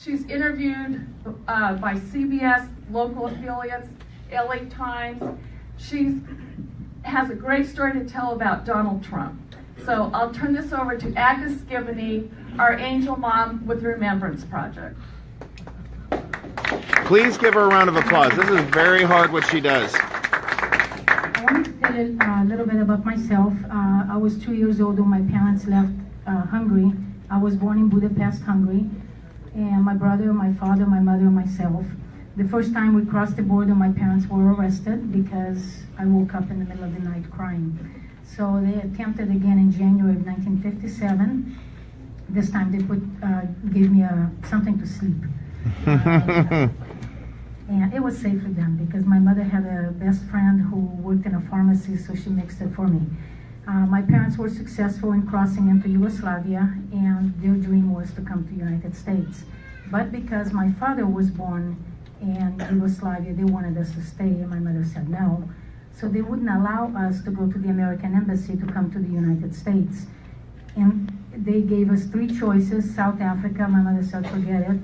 She's interviewed by CBS, local affiliates, LA Times. She has a great story to tell about Donald Trump. So I'll turn this over to Agnes Gibboney, our angel mom with the Remembrance Project. Please give her a round of applause. This is very hard what she does. I want to tell you a little bit about myself. I was 2 years old when my parents left Hungary. I was born in Budapest, Hungary. And my brother, my father, my mother, and myself. The first time we crossed the border, my parents were arrested because I woke up in the middle of the night crying. So they attempted again in January of 1957. This time they gave me something to sleep. And it was safe for them because my mother had a best friend who worked in a pharmacy, so she mixed it for me. My parents were successful in crossing into Yugoslavia, and their dream was to come to the United States. But because my father was born in Yugoslavia, they wanted us to stay, and my mother said no. So they wouldn't allow us to go to the American embassy to come to the United States. And they gave us three choices: South Africa, my mother said forget it.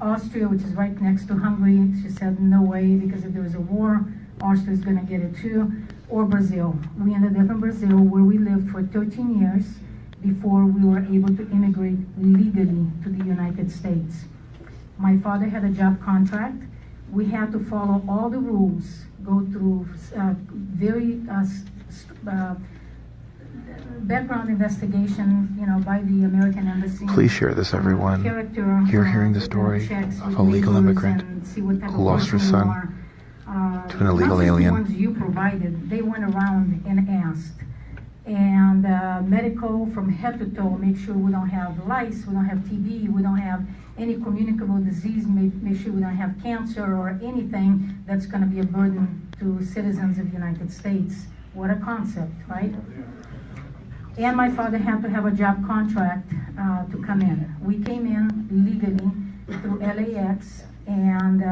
Austria, which is right next to Hungary, she said no way, because if there was a war, Austria is going to get it too. Or Brazil. We ended up in Brazil, where we lived for 13 years before we were able to immigrate legally to the United States. My father had a job contract. We had to follow all the rules, go through background investigation, by the American embassy. Please share this, everyone. You're hearing the story of a legal immigrant who lost her son to an illegal alien. The ones you provided, they went around and asked. And medical from head to toe, make sure we don't have lice, we don't have TB, we don't have any communicable disease, make sure we don't have cancer or anything that's going to be a burden to citizens of the United States. What a concept, right? And my father had to have a job contract to come in. We came in legally through LAX, and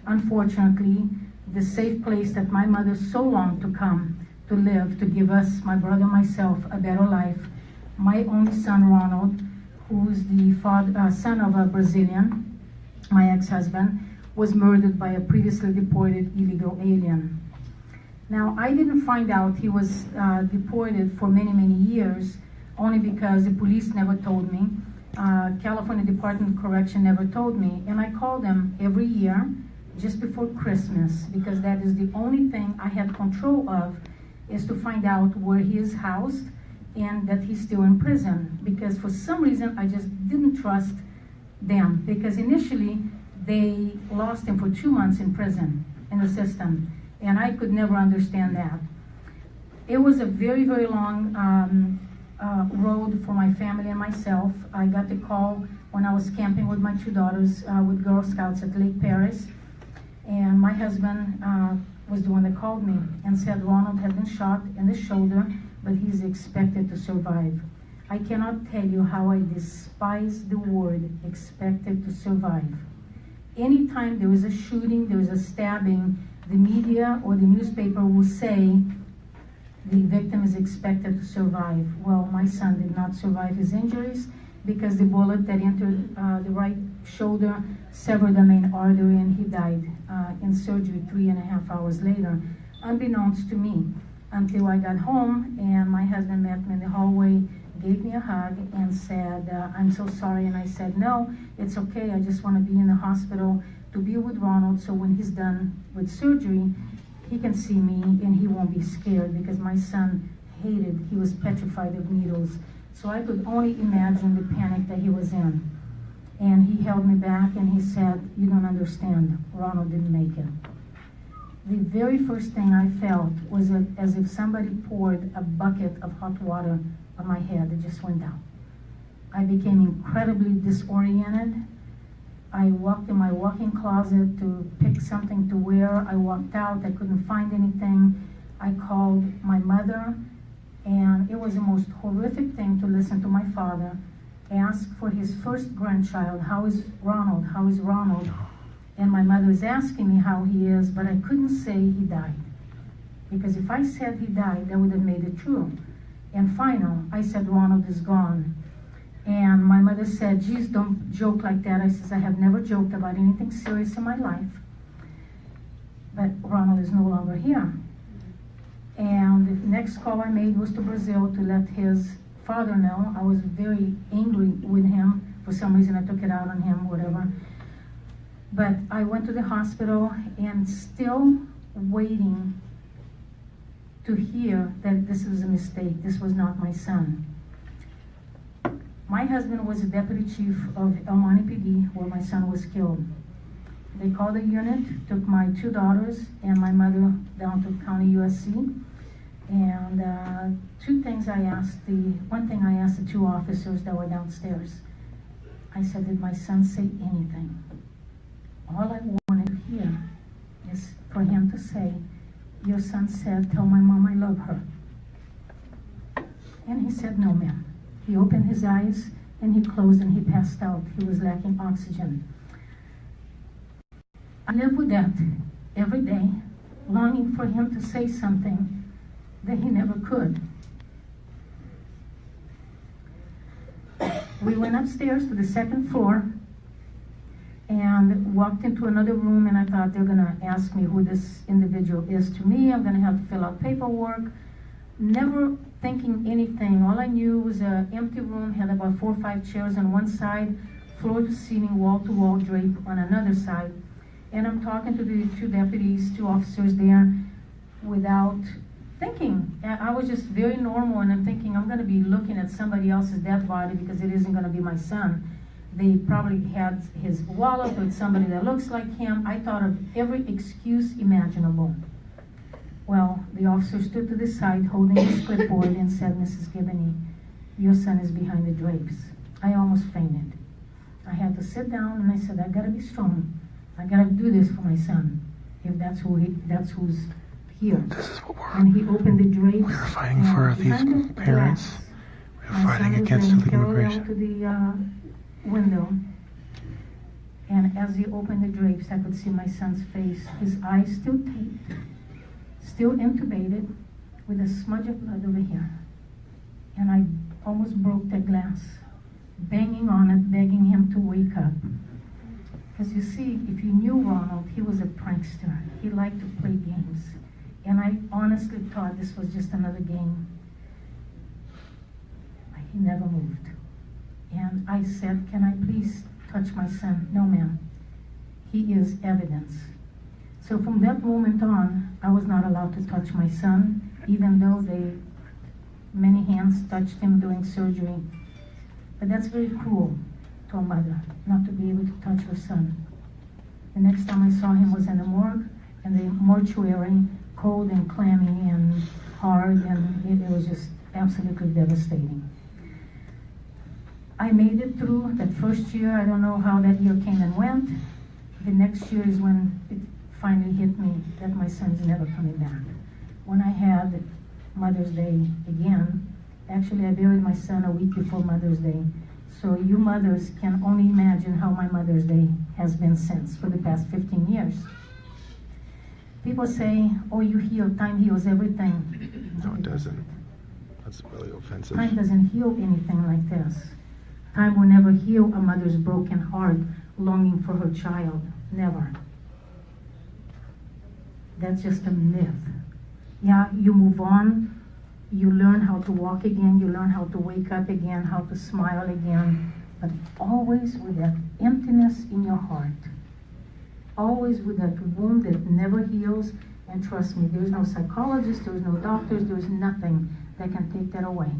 unfortunately, the safe place that my mother so longed to come to live, to give us, my brother and myself, a better life. My only son, Ronald, who's the son of a Brazilian, my ex-husband, was murdered by a previously deported illegal alien. Now, I didn't find out he was deported for many, many years, only because the police never told me. California Department of Correction never told me, and I called them every year just before Christmas, because that is the only thing I had control of, is to find out where he is housed and that he's still in prison. Because for some reason, I just didn't trust them, because initially they lost him for 2 months in prison in the system, and I could never understand that. It was a very, very long road for my family and myself. I got the call when I was camping with my two daughters with Girl Scouts at Lake Paris, and my husband was the one that called me and said Ronald had been shot in the shoulder, but he's expected to survive. I cannot tell you how I despise the word expected to survive. Anytime there is a shooting, there is a stabbing, the media or the newspaper will say the victim is expected to survive. Well, my son did not survive his injuries because the bullet that entered the right shoulder severed the main artery, and he died in surgery 3.5 hours later, unbeknownst to me, until I got home and my husband met me in the hallway, gave me a hug and said, I'm so sorry. And I said, no, it's okay. I just want to be in the hospital to be with Ronald, so when he's done with surgery, he can see me and he won't be scared, because my son he was petrified of needles. So I could only imagine the panic that he was in. And he held me back and he said, you don't understand, Ronald didn't make it. The very first thing I felt was as if somebody poured a bucket of hot water on my head. It just went down. I became incredibly disoriented. I walked in my walk-in closet to pick something to wear. I walked out, I couldn't find anything. I called my mother, and it was the most horrific thing to listen to my father ask for his first grandchild, how is Ronald, how is Ronald? And my mother was asking me how he is, but I couldn't say he died. Because if I said he died, that would have made it true. And final, I said Ronald is gone. And my mother said, geez, don't joke like that. I says, I have never joked about anything serious in my life. But Ronald is no longer here. And the next call I made was to Brazil to let his father know. I was very angry with him. For some reason, I took it out on him, whatever. But I went to the hospital and still waiting to hear that this was a mistake. This was not my son. My husband was the deputy chief of El Monte PD, where my son was killed. They called the unit, took my 2 daughters and my mother down to County USC. And one thing I asked the 2 officers that were downstairs. I said, did my son say anything? All I wanted to hear is for him to say, your son said, tell my mom I love her. And he said, no, ma'am. He opened his eyes and he closed and he passed out. He was lacking oxygen. I live with that every day, longing for him to say something that he never could. We went upstairs to the 2nd floor and walked into another room, and I thought they're gonna ask me who this individual is to me. I'm gonna have to fill out paperwork. Never thinking anything. All I knew was an empty room, had about 4 or 5 chairs on one side, floor to ceiling, wall to wall drape on another side. And I'm talking to the 2 deputies, 2 officers there without thinking. I was just very normal, and I'm thinking I'm gonna be looking at somebody else's dead body because it isn't gonna be my son. They probably had his wallet or somebody that looks like him. I thought of every excuse imaginable. Well, the officer stood to the side holding his clipboard and said, Mrs. Gibboney, your son is behind the drapes. I almost fainted. I had to sit down and I said, I gotta be strong. I gotta do this for my son, if that's who's here. This is what And he opened the drapes. we're fighting for these parents. We're fighting against illegal immigration. To the window, and as he opened the drapes, I could see my son's face. His eyes still taped, still intubated, with a smudge of blood over here. And I almost broke the glass, banging on it, begging him to wake up. Because you see, if you knew Ronald, he was a prankster. He liked to play games. And I honestly thought this was just another game. He never moved. And I said, can I please touch my son? No, ma'am. He is evidence. So from that moment on, I was not allowed to touch my son, even though many hands touched him during surgery. But that's very cruel to a mother, not to be able to touch her son. The next time I saw him was in the morgue, and the mortuary, cold and clammy and hard, and it was just absolutely devastating. I made it through that first year. I don't know how that year came and went. The next year is when it finally hit me that my son's never coming back. When I had Mother's Day again, actually I buried my son a week before Mother's Day. So you mothers can only imagine how my Mother's Day has been since for the past 15 years. People say, oh, you heal, time heals everything. No, it doesn't. That's really offensive. Time doesn't heal anything like this. Time will never heal a mother's broken heart longing for her child. Never. That's just a myth. Yeah, you move on, you learn how to walk again, you learn how to wake up again, how to smile again, but always with that emptiness in your heart. Always with that wound that never heals. And trust me, there's no psychologist, there's no doctors, there's nothing that can take that away.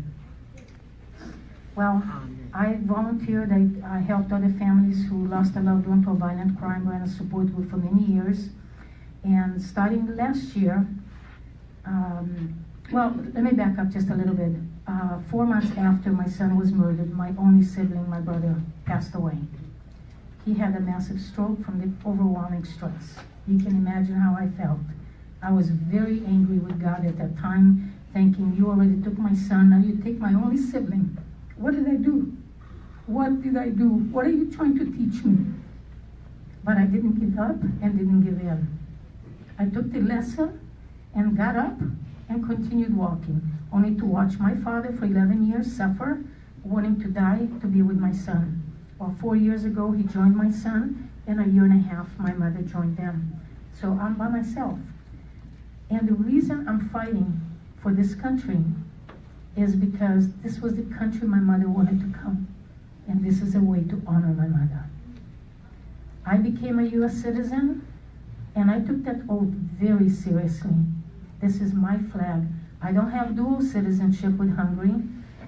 Well, I volunteered, I helped other families who lost a loved one to a violent crime, ran a support group for many years. And starting last year, well, let me back up just a little bit. 4 months after my son was murdered, my only sibling, my brother, passed away. He had a massive stroke from the overwhelming stress. You can imagine how I felt. I was very angry with God at that time, thinking, you already took my son, now you take my only sibling. What did I do? What did I do? What are you trying to teach me? But I didn't give up and didn't give in. I took the lesson and got up and continued walking, only to watch my father for 11 years suffer, wanting to die to be with my son. Well, 4 years ago, he joined my son, and a year and a half, my mother joined them. So I'm by myself. And the reason I'm fighting for this country is because this was the country my mother wanted to come. And this is a way to honor my mother. I became a U.S. citizen, and I took that oath very seriously. This is my flag. I don't have dual citizenship with Hungary,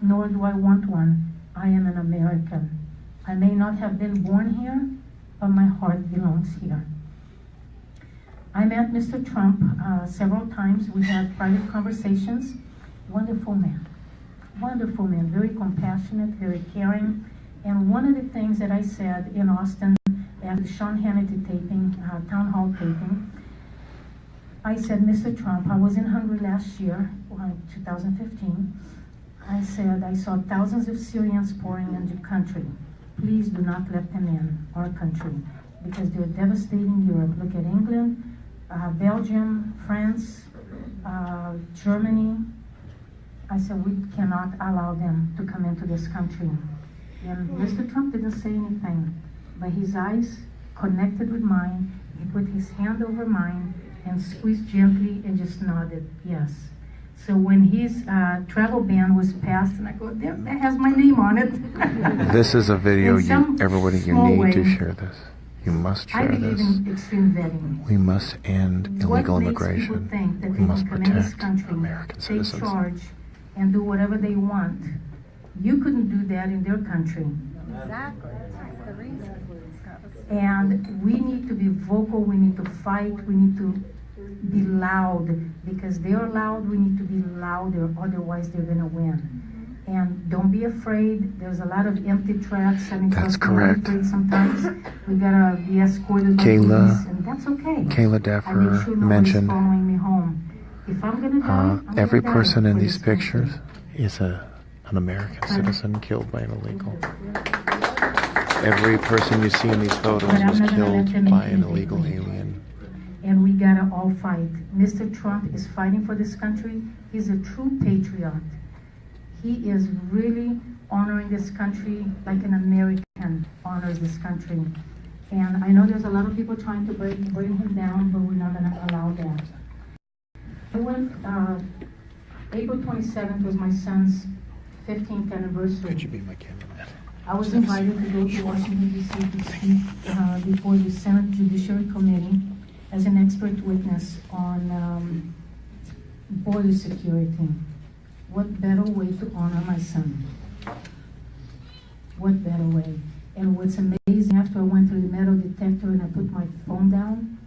nor do I want one. I am an American. I may not have been born here, but my heart belongs here. I met Mr. Trump several times. We had private conversations. Wonderful man, very compassionate, very caring. And one of the things that I said in Austin at the Sean Hannity taping, town hall taping, I said, Mr. Trump, I was in Hungary last year, 2015. I said, I saw thousands of Syrians pouring into the country. Please do not let them in our country because they're devastating Europe. Look at England, Belgium, France, Germany. I said, we cannot allow them to come into this country. And Mr. Trump didn't say anything, but his eyes connected with mine. He put his hand over mine and squeezed gently and just nodded, yes. So when his travel ban was passed, and I go, there, that has my name on it. This is a video everybody, you need to share this. You must share I believe this. in extreme vetting. We must end illegal What makes immigration. people think that We they must can come in this protect country, American take citizens. charge, and do whatever they want? You couldn't do that in their country. Exactly. That's the reason. And we need to be vocal, we need to fight, we need to be loud. Because they're loud, we need to be louder, otherwise they're gonna win. And don't be afraid, there's a lot of empty tracks. That's correct. Sometimes we gotta be escorted by Kayla- police, and that's okay. Kayla I make Daffer sure nobody's mentioned following me home. If I'm gonna die, I'm every gonna die person in for these this country. pictures is an American citizen killed by an illegal. Every person you see in these photos But I'm was not gonna let killed them by an intimidate illegal me. alien. And we gotta all fight. Mr. Trump is fighting for this country. He's a true patriot. He is really honoring this country like an American honors this country. And I know there's a lot of people trying to bring him down, but we're not gonna allow that. I went, April 27th was my son's 15th anniversary. Could you be my cameraman? I was invited to go to Washington, D.C. to speak before the Senate Judiciary Committee as an expert witness on border security. What better way to honor my son? What better way? And what's amazing, after I went through the metal detector and I put my phone down,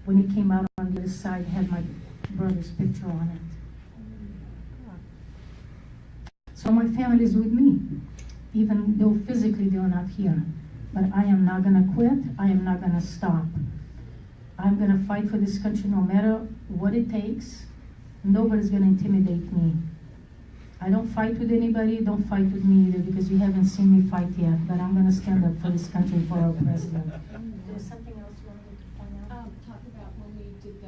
when it came out on the other side, it had my brother's picture on it. So my family is with me, even though physically they're not here. But I am not gonna quit, I am not gonna stop. I'm gonna fight for this country no matter what it takes. Nobody's gonna intimidate me. I don't fight with anybody, don't fight with me either, because you haven't seen me fight yet, but I'm gonna stand up for this country, for our president. There's something else you wanted me to point out? Talk about when we did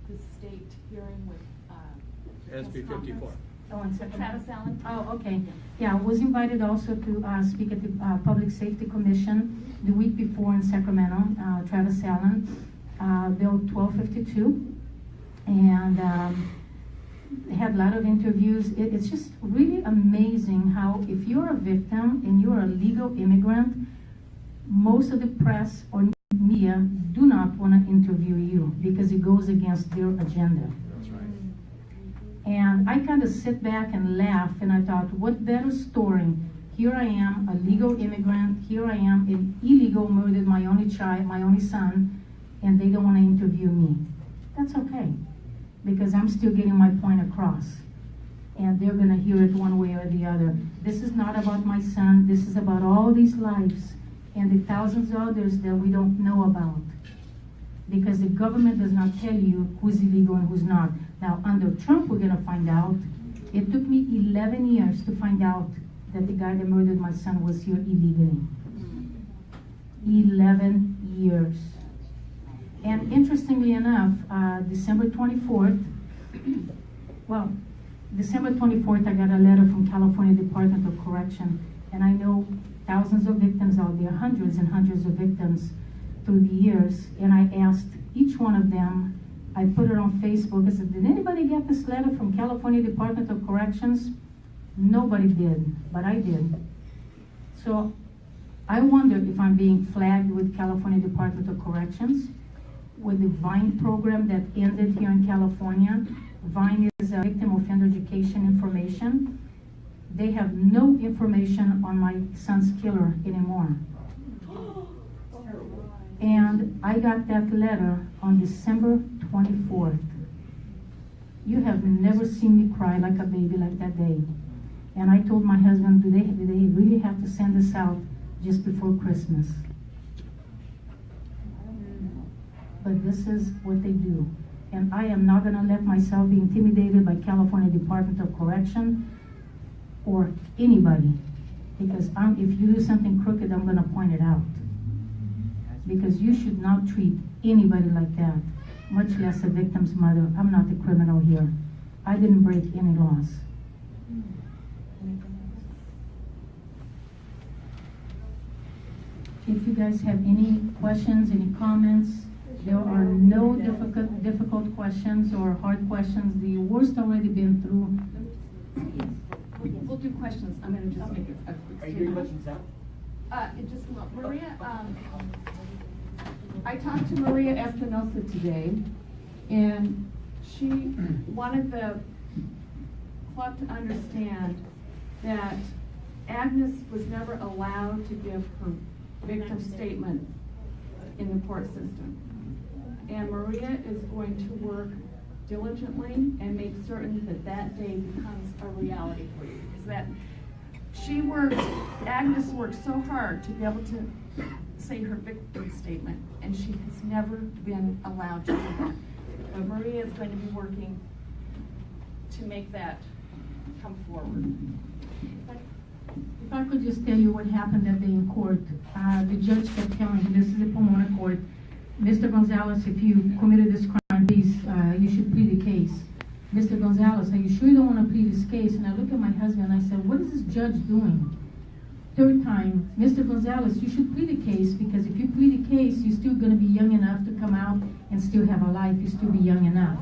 the state hearing with, SB 54. Oh, in Sacramento. Travis Allen. Oh, okay. Yeah, I was invited also to speak at the Public Safety Commission the week before in Sacramento, Travis Allen, Bill 1252. And they had a lot of interviews. It's just really amazing how if you're a victim and you're a legal immigrant, most of the press or media do not want to interview you because it goes against their agenda. That's right. And I kind of sit back and laugh, and I thought, what better story? Here I am, a legal immigrant. Here I am, an illegal murdered my only child, my only son, and they don't want to interview me. That's okay, because I'm still getting my point across. And they're going to hear it one way or the other. This is not about my son. This is about all these lives and the thousands of others that we don't know about. Because the government does not tell you who's illegal and who's not. Now, under Trump, we're going to find out. It took me 11 years to find out that the guy that murdered my son was here illegally. 11 years. And interestingly enough, December 24th, well, December 24th, I got a letter from California Department of Correction, and I know thousands of victims out there, hundreds and hundreds of victims through the years, and I asked each one of them, I put it on Facebook, I said, did anybody get this letter from California Department of Corrections? Nobody did, but I did. So I wonder if I'm being flagged with California Department of Corrections, with the VINE program that ended here in California. VINE is a victim offender education information. They have no information on my son's killer anymore. And I got that letter on December 24th. You have never seen me cry like a baby like that day. And I told my husband, do they really have to send this out just before Christmas? But this is what they do. And I am not gonna let myself be intimidated by California Department of Correction or anybody. Because if you do something crooked, I'm gonna point it out. Because you should not treat anybody like that, much less a victim's mother. I'm not the criminal here. I didn't break any laws. If you guys have any questions, any comments, there are no difficult questions or hard questions. The worst already been through. We'll do questions. I'm going to just make a quick Are you doing questions now? Maria, I talked to Maria Espinosa today, and she wanted the club to understand that Agnes was never allowed to give her victim statement in the court system. And Maria is going to work diligently and make certain that that day becomes a reality for you. Is that Agnes worked so hard to be able to say her victim statement, and she has never been allowed to do that. But Maria is going to be working to make that come forward. If I could just tell you what happened that day in court, the judge kept telling me, this is a Pomona court, Mr. Gonzalez, if you committed this crime, please, you should plead the case. Mr. Gonzalez, are you sure you don't want to plead this case? And I look at my husband and I said, what is this judge doing? Third time, Mr. Gonzalez, you should plead the case, because if you plead the case, you're still going to be young enough to come out and still have a life. You still be young enough.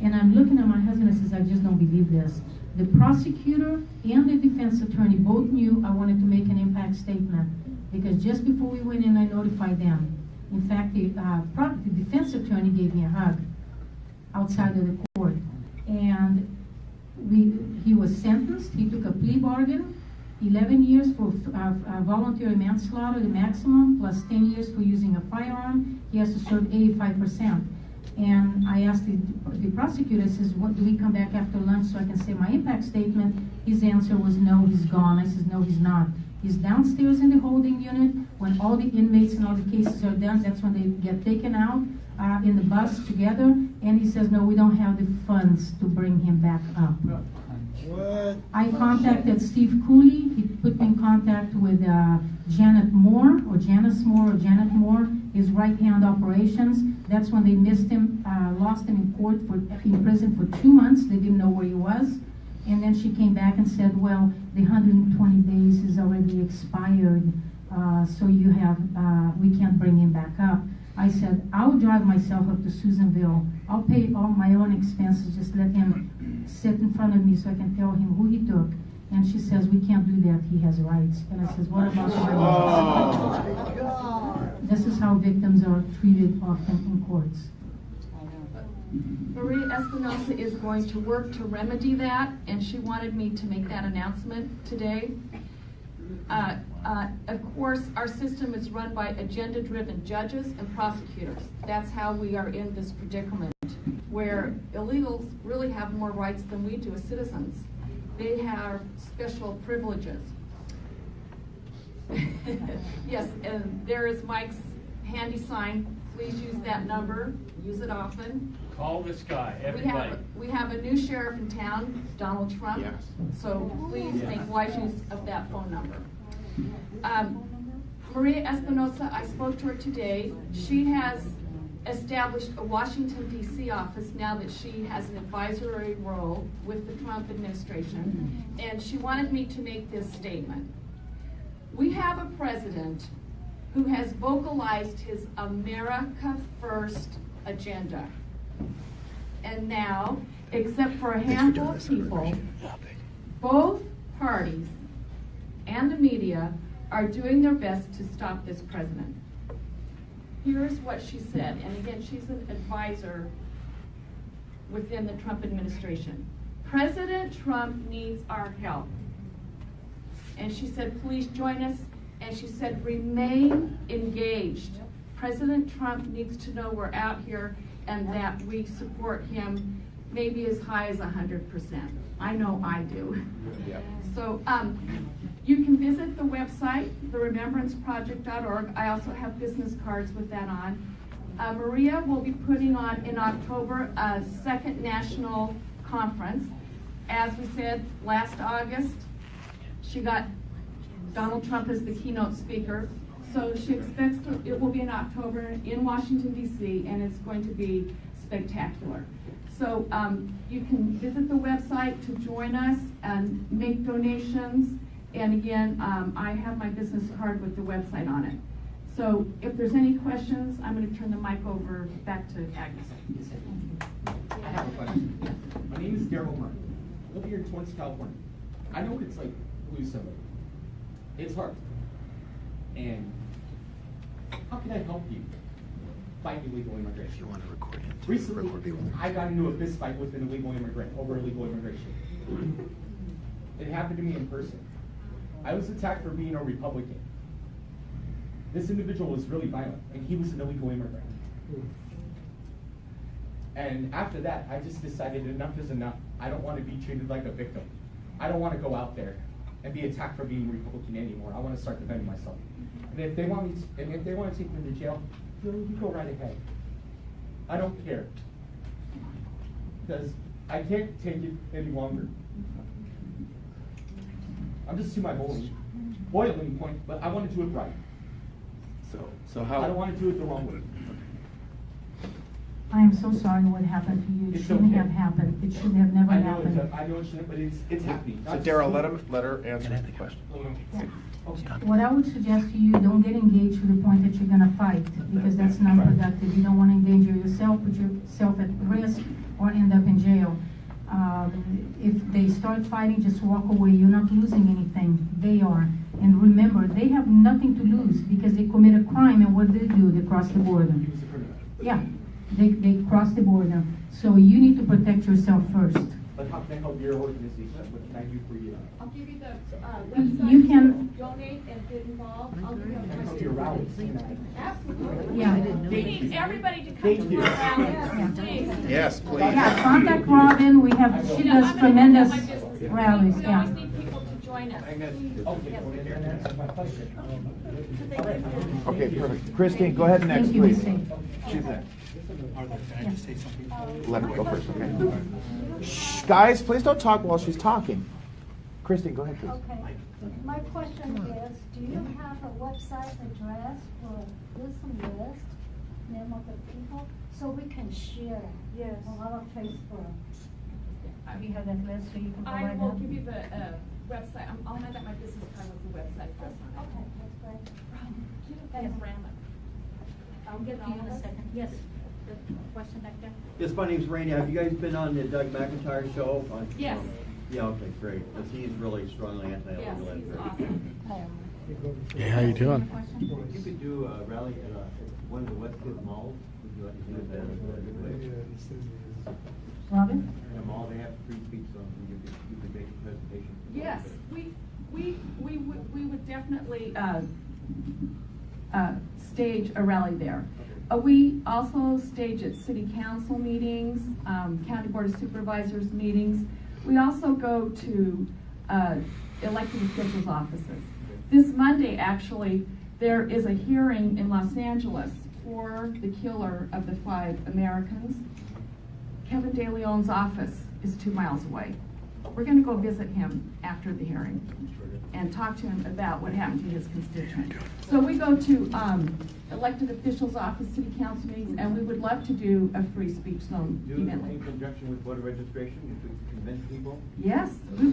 And I'm looking at my husband and I says, I just don't believe this. The prosecutor and the defense attorney both knew I wanted to make an impact statement, because just before we went in, I notified them. In fact, the defense attorney gave me a hug outside of the court. And he was sentenced. He took a plea bargain, 11 years for voluntary manslaughter, the maximum, plus 10 years for using a firearm. He has to serve 85%. And I asked the prosecutor, I says, what, do we come back after lunch so I can say my impact statement? His answer was, no, he's gone. I says, no, he's not. He's downstairs in the holding unit. When all the inmates and all the cases are done, that's when they get taken out in the bus together. And he says, no, we don't have the funds to bring him back up. What? I contacted Steve Cooley. He put me in contact with Janet Moore, or Janice Moore, or Janet Moore, his right-hand operations. That's when they missed him, lost him in court, in prison for 2 months. They didn't know where he was. And then she came back and said, well, the 120 days is already expired, so you have, we can't bring him back up. I said, I'll drive myself up to Susanville. I'll pay all my own expenses. Just let him sit in front of me so I can tell him who he took. And she says, we can't do that. He has rights. And I says, what about my rights? This is how victims are treated often in courts. Maria Espinosa is going to work to remedy that, and she wanted me to make that announcement today. Of course, our system is run by agenda-driven judges and prosecutors. That's how we are in this predicament, where illegals really have more rights than we do as citizens. They have special privileges. Yes, and there is Mike's handy sign. Please use that number. Use it often. Call this guy, everybody. We have a new sheriff in town, Donald Trump. Yes. So please make wise use of that phone number. Maria Espinosa, I spoke to her today. She has established a Washington, D.C. office now that she has an advisory role with the Trump administration, and she wanted me to make this statement. We have a president who has vocalized his America First agenda. And now, except for a handful of people, both parties and the media are doing their best to stop this president. Here's what she said, and again, she's an advisor within the Trump administration. President Trump needs our help. And she said, please join us. And she said, remain engaged. President Trump needs to know we're out here and that we support him maybe as high as 100%. I know I do. So you can visit the website, theremembranceproject.org. I also have business cards with that on. Maria will be putting on in October a second national conference. As we said last August, she got Donald Trump as the keynote speaker. So she expects it will be in October in Washington, D.C., and it's going to be spectacular. So you can visit the website to join us and make donations. And again, I have my business card with the website on it. So if there's any questions, I'm going to turn the mic over back to Agnes. I have a question. My name is Daryl Martin. I live here in Torrance, California. I know what it's like to lose somebody. It's hard. And how can I help you fight illegal immigration? If you want to record him, Recently, record people. I got into a fist fight with an illegal immigrant over illegal immigration. It happened to me in person. I was attacked for being a Republican. This individual was really violent, and he was an illegal immigrant. And after that, I just decided enough is enough. I don't want to be treated like a victim. I don't want to go out there and be attacked for being Republican anymore. I want to start defending myself. And if they want me to take me to jail, you go right ahead. I don't care. Because I can't take it any longer. I'm just to my boiling point, but I want to do it right. So how? I don't want to do it the wrong way. I am so sorry what happened to you. It It's shouldn't okay. have happened. It should have never I know happened. I know it shouldn't, but it's happening. So Daryl, let her answer the question. What I would suggest to you, don't get engaged to the point that you're gonna fight, because that's not productive. You don't wanna endanger yourself, put yourself at risk, or end up in jail. If they start fighting, just walk away. You're not losing anything. They are. And remember, they have nothing to lose because they commit a crime, and what do? They cross the border. He was a criminal. Yeah, they cross the border. So you need to protect yourself first. But how can I help your organization? What can I do for you? I'll give you the You website can- to donate and get involved. I'll give you I a can go to your rallies. Absolutely. Yeah. We need everybody to come Thank to you. our rallies, please. Yes, please. Yeah, contact Robin. We have, she You know, does I'm gonna tremendous have my business. rallies, We yeah. always need people to join us. Okay, well, then that answers my question. Okay, perfect. Christine, go ahead and next, Thank you, please. Ms. Singh. She's next. Let her go first, okay? Shh, guys, please don't talk while she's talking. Christine, go ahead, please. Okay, my question is, do you have a website address for this list, name of the people, so we can share Yes. on our Facebook? Do you have that list so you can I provide will that? give you the website. I'll hand out my business card with the website address on it. Okay, that's great. Get a panorama. I'll get to you in a second. Yes, the question back there. Yes, my name's Randy. Have you guys been on the Doug McIntyre show? Yes. Yeah, okay, great. Because he's really strongly Yes, anti-illegal he's immigration. awesome. Hey, how you doing? If you could do a rally at one of the Westfield malls, would you like to do that? Robin? In a mall, they have free speech, so you could make a presentation. Yes, we would definitely stage a rally there. We also stage at city council meetings, county board of supervisors meetings. We also go to elected officials' offices. This Monday, actually, there is a hearing in Los Angeles for the killer of the 5 Americans. Kevin De Leon's office is 2 miles away. We're going to go visit him after the hearing and talk to him about what happened to his constituents. So we go to elected officials' office, city council meetings, and we would love to do a free speech zone Do event. in conjunction with voter registration, if we convince people? Yes, we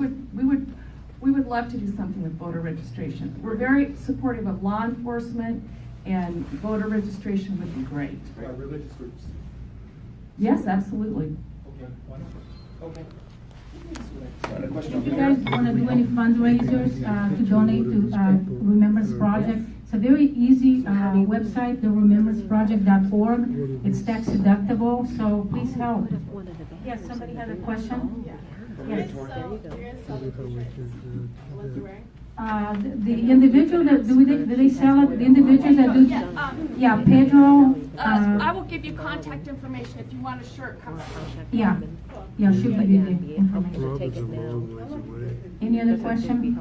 would love to do something with voter registration. We're very supportive of law enforcement, and voter registration would be great. Religious groups. Yes, absolutely. Okay. Okay. If you guys want to do any fundraisers to donate to Remembrance Project, it's a very easy website, the remembranceproject.org. It's tax deductible, so please help. Yes, somebody had a question? Yes. The individual that do they sell it? The individuals that do? Yeah, Pedro. I will give you contact information if you want a shirt. Come. Yeah, yeah, she'll give you the information. Take it now. Any other question?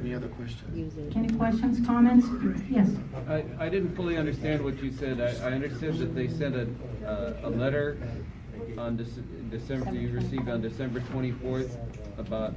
Any other questions? Any questions, comments? Yes. I didn't fully understand what you said. I understood that they sent a letter on December, you received on December 24th about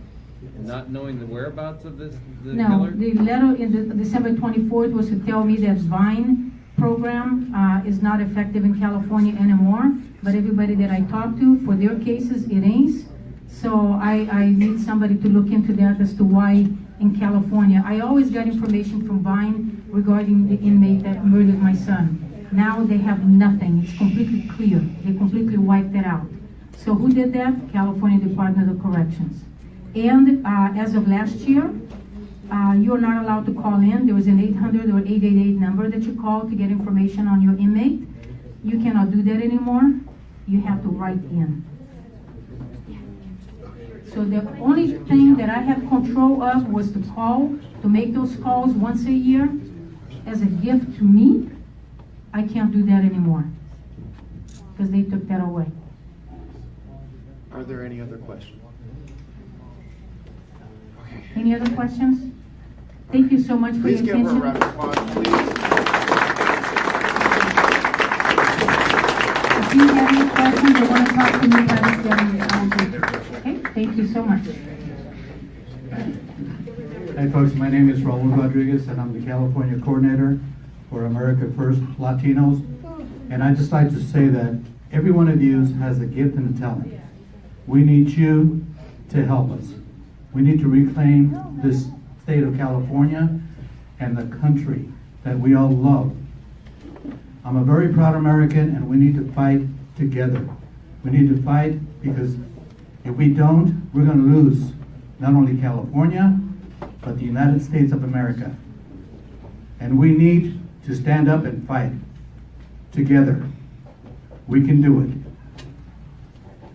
not knowing the whereabouts of the No, killer? the letter in the December 24th was to tell me that Vine program is not effective in California anymore, but everybody that I talked to, for their cases, it is. So I need somebody to look into that as to why in California. I always got information from Vine regarding the inmate that murdered my son. Now they have nothing. It's completely clear. They completely wiped it out. So who did that? California Department of Corrections. And as of last year, you're not allowed to call in. There was an 800 or 888 number that you call to get information on your inmate. You cannot do that anymore. You have to write in. So the only thing that I had control of was to call, to make those calls once a year as a gift to me. I can't do that anymore because they took that away. Are there any other questions? Any other questions? Thank you so much for Please your give her a attention. round of applause, please. If you have any questions or want to talk to me about it, okay? Thank you so much. Hi folks, my name is Raul Rodriguez and I'm the California coordinator for America First Latinos. And I'd just like to say that every one of you has a gift and a talent. We need you to help us. We need to reclaim this state of California and the country that we all love. I'm a very proud American and we need to fight together. We need to fight because if we don't, we're going to lose not only California, but the United States of America. And we need to stand up and fight together. We can do it.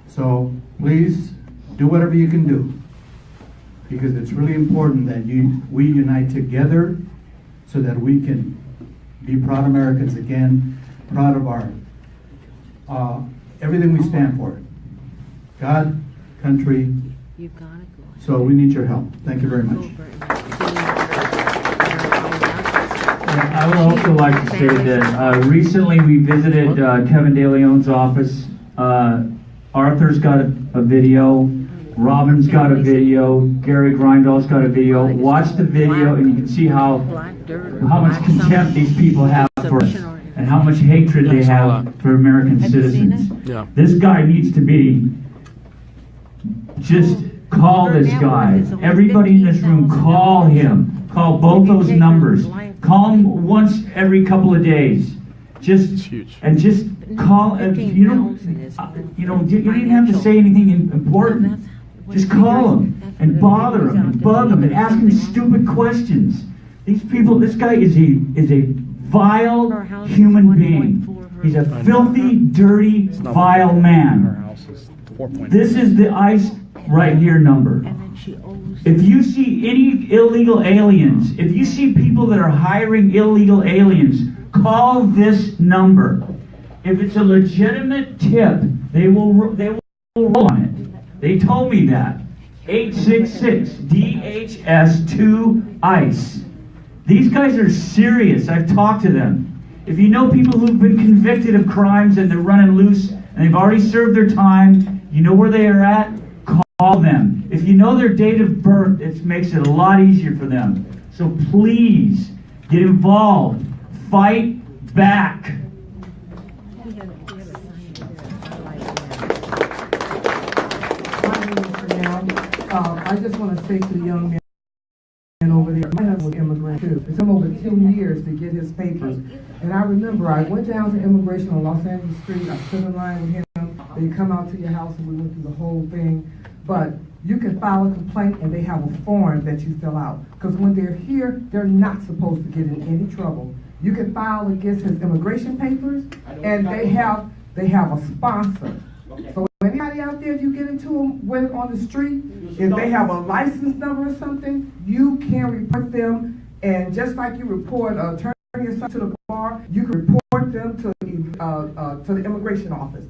So please do whatever you can do, because it's really important that we unite together so that we can be proud Americans again, proud of our everything we stand for. God, country. So we need your help. Thank you very much. I would also like to say that recently we visited Kevin De Leon's office. Arthur's got a video. Robin's got a video. Gary Grindall's got a video. Watch the video and you can see how much contempt these people have for us and how much hatred they have for American citizens. Yeah. This guy needs to be just call this guy. Everybody in this room, call him. Call both those numbers. Call him once every couple of days. Just call. You don't even have to say anything important. Just call him and bother him and bug him and ask him stupid questions. These people. This guy is a vile human being. He's a filthy, dirty, vile man. This is the ICE right here number. If you see any illegal aliens, if you see people that are hiring illegal aliens, call this number. If it's a legitimate tip, they will roll on it. They told me that. 866-DHS2-ICE. These guys are serious. I've talked to them. If you know people who've been convicted of crimes and they're running loose and they've already served their time, you know where they are at, call them. If you know their date of birth, it makes it a lot easier for them. So please, get involved. Fight back. I just want to say to the young man over there, my husband was immigrant too. It took him over 10 years to get his papers. And I remember I went down to immigration on Los Angeles Street. I stood in line with him. They come out to your house and we went through the whole thing. But you can file a complaint and they have a form that you fill out. Because when they're here, they're not supposed to get in any trouble. You can file against his immigration papers and they have a sponsor. So anybody out there, if you get into them with on the street, if they have a license number or something, you can report them. And just like you report an attorney or something to the bar, you can report them to the immigration office.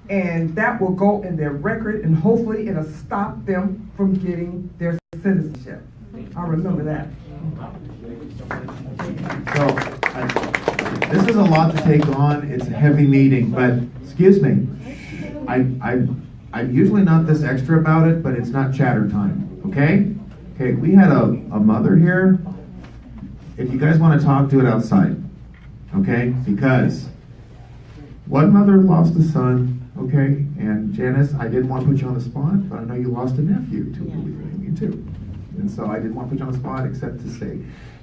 And that will go in their record, and hopefully it'll stop them from getting their citizenship. I remember that. So, this is a lot to take on. It's a heavy meeting, but excuse me. I'm usually not this extra about it, but it's not chatter time, okay? Okay, we had a mother here. If you guys want to talk, do it outside, okay? Because one mother lost a son, okay? And Janice, I didn't want to put you on the spot, but I know you lost a nephew too, believe it, me too. And so I didn't want to put you on the spot except to say.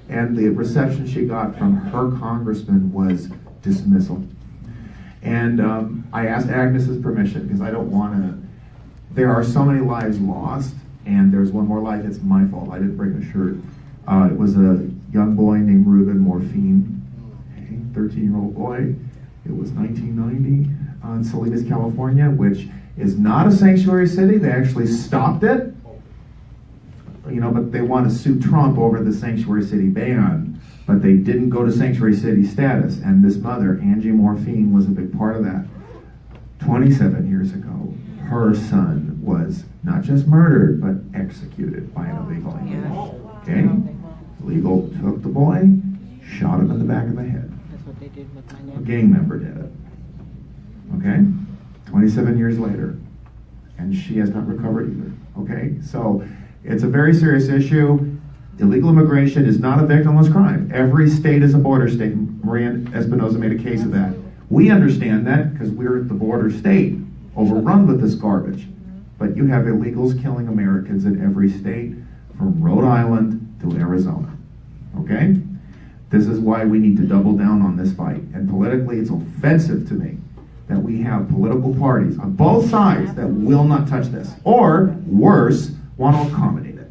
And the reception she got from her congressman was dismissal. And I asked Agnes's permission because I don't want to. There are so many lives lost, and there's one more life. It's my fault. I didn't bring a shirt. It was a young boy named Ruben Morphine, a 13-year-old boy. It was 1990 in Salinas, California, which is not a sanctuary city. They actually stopped it, but they want to sue Trump over the sanctuary city ban. But they didn't go to sanctuary city status, and this mother, Angie Morphine, was a big part of that. 27 years ago, her son was not just murdered, but executed by an illegal alien. Okay? Illegal took the boy, shot him in the back of the head. That's what they did with my nephew. A gang member did it. Okay? 27 years later, and she has not recovered either. Okay? So, it's a very serious issue. Illegal immigration is not a victimless crime. Every state is a border state. Maria Espinoza made a case of that. We understand that because we're the border state, overrun with this garbage. But you have illegals killing Americans in every state, from Rhode Island to Arizona. Okay? This is why we need to double down on this fight. And politically, it's offensive to me that we have political parties on both sides that will not touch this. Or, worse, want to accommodate it.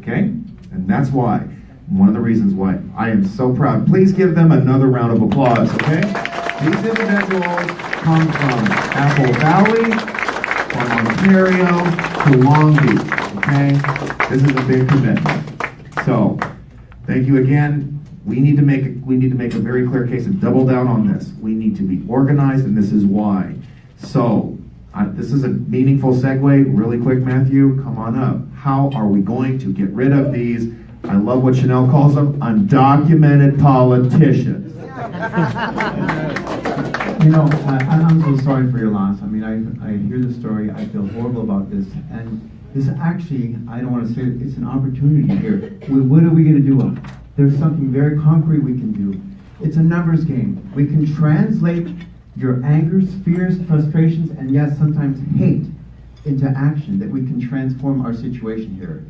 Okay? And that's why, one of the reasons why I am so proud. Please give them another round of applause, okay? These individuals come from Apple Valley, from Ontario, to Long Beach, okay? This is a big commitment. So, thank you again. We need to make a very clear case and double down on this. We need to be organized, and this is why. So, this is a meaningful segue. Really quick, Matthew, come on up. How are we going to get rid of these, I love what Chanel calls them, undocumented politicians? I'm so sorry for your loss. I mean, I hear the story. I feel horrible about this. And this actually, I don't want to say it, it's an opportunity here. What are we going to do? There's something very concrete we can do. It's a numbers game. We can translate your angers, fears, frustrations, and yes, sometimes hate into action, that we can transform our situation here.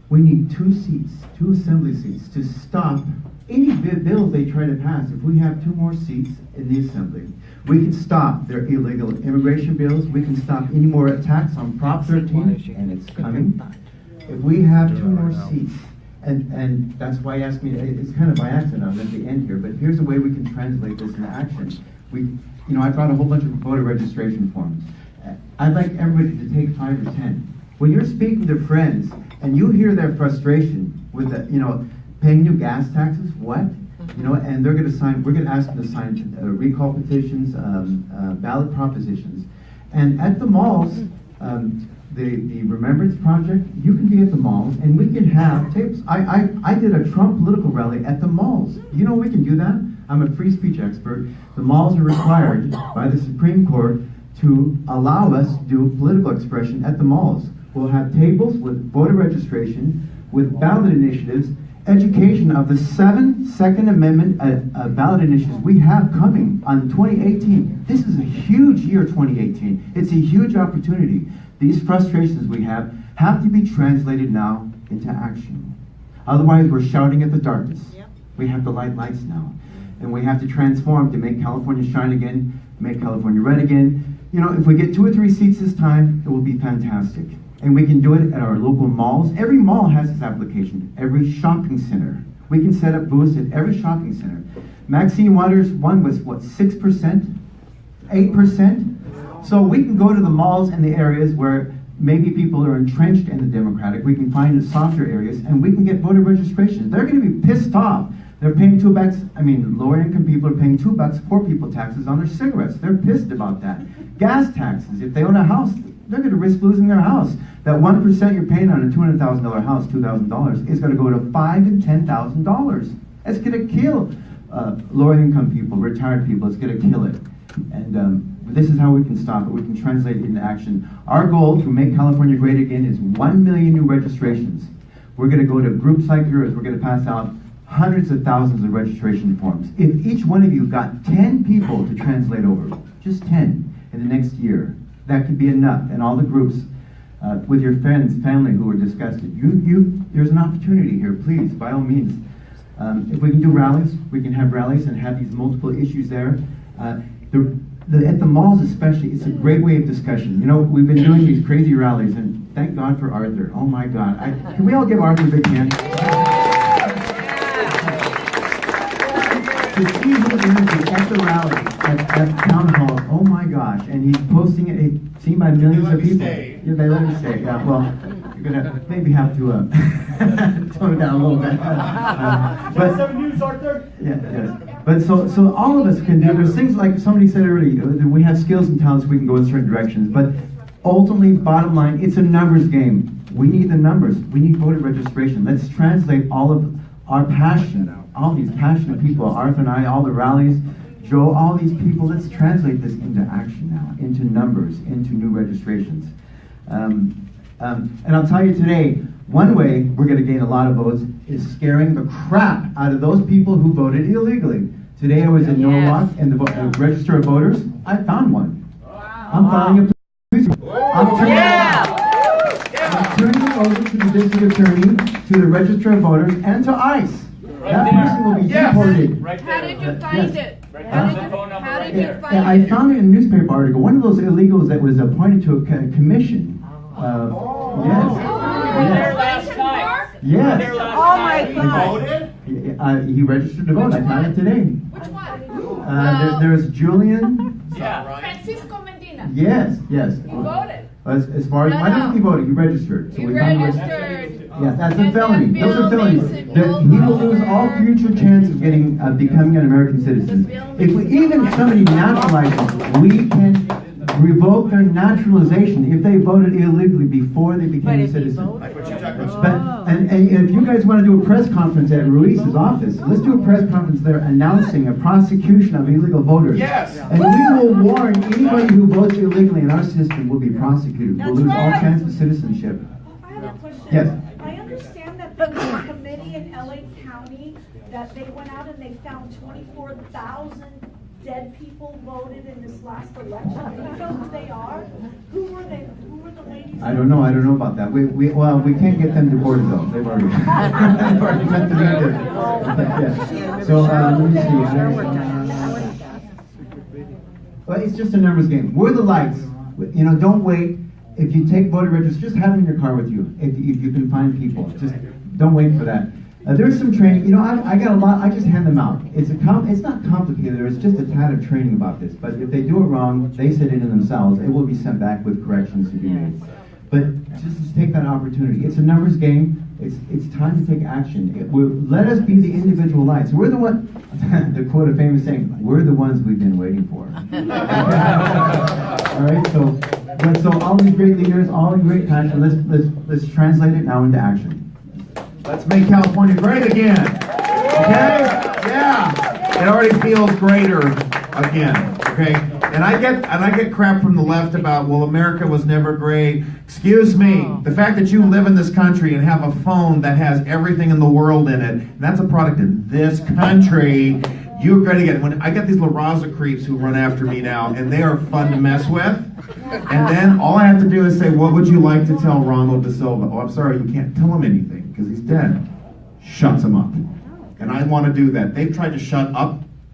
We need 2 seats, 2 assembly seats, to stop any bills they try to pass. If we have 2 more seats in the assembly, we can stop their illegal immigration bills. We can stop any more attacks on Prop 13, and it's coming. If we have 2 more seats, and that's why I asked me, it's kind of by accident, I'm at the end here, but here's a way we can translate this into action. I brought a whole bunch of voter registration forms. I'd like everybody to take 5 or 10. When you're speaking to friends and you hear their frustration with paying new gas taxes, what? And they're going to sign, we're going to ask them to sign recall petitions, ballot propositions. And at the malls, the Remembrance Project, you can be at the malls and we can have tapes. I did a Trump political rally at the malls. We can do that. I'm a free speech expert. The malls are required by the Supreme Court to allow us to do political expression at the malls. We'll have tables with voter registration, with ballot initiatives, education of the 7 Second Amendment ballot initiatives we have coming on 2018. This is a huge year, 2018. It's a huge opportunity. These frustrations we have to be translated now into action. Otherwise, we're shouting at the darkness. We have to light lights now. And we have to transform to make California shine again, make California red again. You know, if we get 2 or 3 seats this time, it will be fantastic. And we can do it at our local malls. Every mall has this application. Every shopping center. We can set up booths at every shopping center. Maxine Waters, one was what, 6%? 8%? So we can go to the malls and the areas where maybe people are entrenched in the Democratic. We can find the softer areas and we can get voter registrations. They're going to be pissed off. They're paying $2. I mean, lower income people are paying $2, poor people taxes on their cigarettes. They're pissed about that. Gas taxes. If they own a house, they're going to risk losing their house. That 1% you're paying on a $200,000 house, $2,000, is going to go to $5,000 and $10,000. It's going to kill lower income people, retired people. It's going to kill it. And this is how we can stop it. We can translate it into action. Our goal to make California great again is 1 million new registrations. We're going to go to groups like yours. We're going to pass out hundreds of thousands of registration forms. If each one of you got 10 people to translate over, just 10 in the next year, that could be enough. And all the groups with your friends, family who are disgusted, there's an opportunity here. Please, by all means. If we can do rallies, we can have rallies and have these multiple issues there. At the malls especially, it's a great way of discussion. You know, we've been doing these crazy rallies, and thank God for Arthur. Oh my God. Can we all give Arthur a big hand? To see his energy at the rally, at town hall, oh my gosh, and he's posting it, seen by millions of people. Yeah, they let him stay. Yeah, well, you're gonna maybe have to tone it down a little bit. But some news, Arthur. Yeah, yes. But so all of us can do. There's things like somebody said earlier. We have skills and talents. We can go in certain directions. But ultimately, bottom line, it's a numbers game. We need the numbers. We need voter registration. Let's translate all of our passion. All these passionate people, Arthur and I, all the rallies, Joe, all these people, let's translate this into action now, into numbers, into new registrations. And I'll tell you today, one way we're going to gain a lot of votes is scaring the crap out of those people who voted illegally. Today I was in Norwalk and the Register of Voters. I found one. I'm filing a police report. I'm turning it over to the district attorney, to the Register of Voters, and to ICE. That person will be deported. How did you find it? How did you find it? I found it in a newspaper article. One of those illegals that was appointed to a commission. Yes. There last night. Yes. Oh my God. He voted? He registered to vote. I found it today. Which one? There's Julian. Yeah. Francisco Medina. Yes. He voted. As far as why didn't he vote? He registered. So He we found registered. Yes, that's a felony. Those are felonies. Bill He will lose all future chance of becoming an American citizen. If even somebody naturalizes, we can revoke their naturalization if they voted illegally before they became a citizen. And if you guys want to do a press conference at Ruiz's office, let's do a press conference there announcing a prosecution of illegal voters. Yes. And we will warn anybody who votes illegally in our system will be prosecuted. We'll lose all chance of citizenship. I have a question. Yes. I understand that there was a committee in LA County that they went out and they found 24,000 dead people voted in this last election. Do you know who they are? Who were they? Who were the ladies? I don't know about that. We can't get them deported though. They've already met the mandate. Yeah. So let me see. Well, it's just a numbers game. We're the lights. You know, don't wait. If you take voter registration, just have them in your car with you. If you can find people, just don't wait for that. There's some training. You know, I got a lot. I just hand them out. It's not complicated. There's just a tad of training about this. But if they do it wrong, they sit in themselves. It will be sent back with corrections to be made. But just take that opportunity. It's a numbers game. It's time to take action. Let us be the individual lights. We're the one. To quote a famous saying, "We're the ones we've been waiting for." All right. So all these great leaders, all the great passion. Let's translate it now into action. Let's make California great again. Okay? Yeah. It already feels greater again. Okay? And I get crap from the left about, well, America was never great. Excuse me. The fact that you live in this country and have a phone that has everything in the world in it, and that's a product of this country, you're going to get, when I get these La Raza creeps who run after me now, and they are fun to mess with. And then all I have to do is say, what would you like to tell Ronald Da Silva? Oh, I'm sorry, you can't tell him anything because he's dead. Shuts him up. And I want to do that. They've tried to shut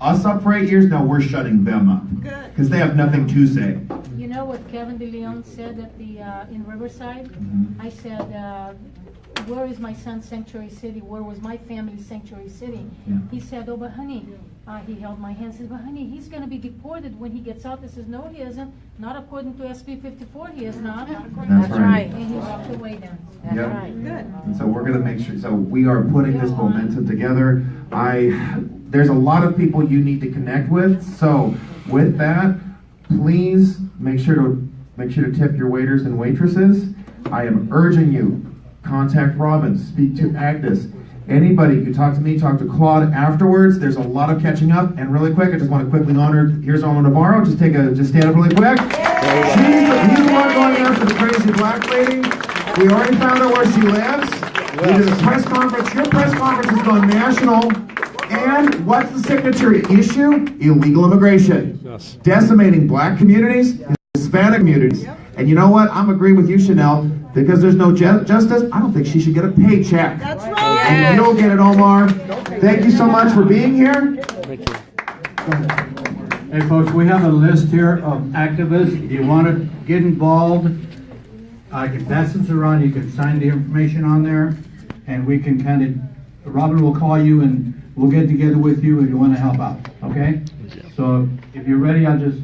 us up for 8 years, now we're shutting them up. Because they have nothing to say. You know what Kevin DeLeon said at the in Riverside? I said, where is my son's sanctuary city? Where was my family's sanctuary city? Yeah. He said, oh, but honey, he held my hand and said, but honey, he's going to be deported when he gets out. I says, no, he isn't. Not according to SB 54, he is not. That's right. And he walked away then. That's right. Good. And so we're going to make sure, so we are putting this momentum together. There's a lot of people you need to connect with. So with that, please make sure to tip your waiters and waitresses. I am urging you, contact Robin, speak to Agnes. Anybody, you talk to me, talk to Claude afterwards. There's a lot of catching up. And really quick, I just want to quickly honor, here's Alma Navarro. Just stand up really quick. He's the one going after the crazy black lady. We already found out where she lives. We did a press conference. Your press conference has gone national. And what's the signature issue? Illegal immigration. Yes. Decimating black communities, Hispanic communities. And you know what? I'm agreeing with you, Chanel. Because there's no justice, I don't think she should get a paycheck. That's right. And you'll get it, Omar. Thank you so much for being here. Thank you. Hey, folks, we have a list here of activists. If you want to get involved, I can pass this around. You can sign the information on there, and we can Robin will call you, and we'll get together with you if you want to help out. Okay? So if you're ready, I'll just